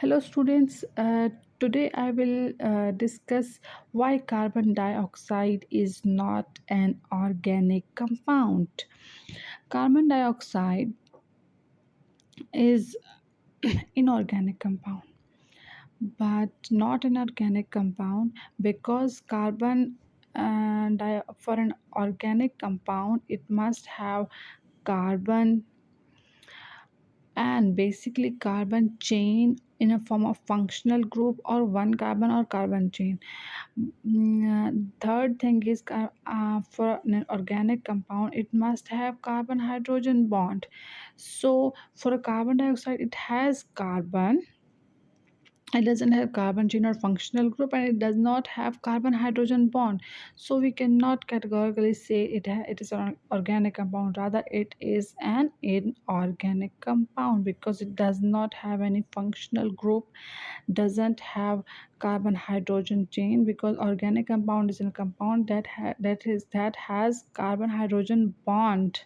Hello, students. Today I will discuss why carbon dioxide is not an organic compound. Carbon dioxide is inorganic compound, but not an organic compound because for an organic compound it must have carbon and basically carbon chain in a form of functional group or one carbon or carbon chain. Third thing is for an organic compound it must have carbon hydrogen bond. So for a carbon dioxide it has carbon, it doesn't have carbon chain or functional group, and it does not have carbon hydrogen bond. So we cannot categorically say it is an organic compound. Rather it is an inorganic compound because it does not have any functional group, doesn't have carbon hydrogen chain, because organic compound is a compound that has carbon hydrogen bond.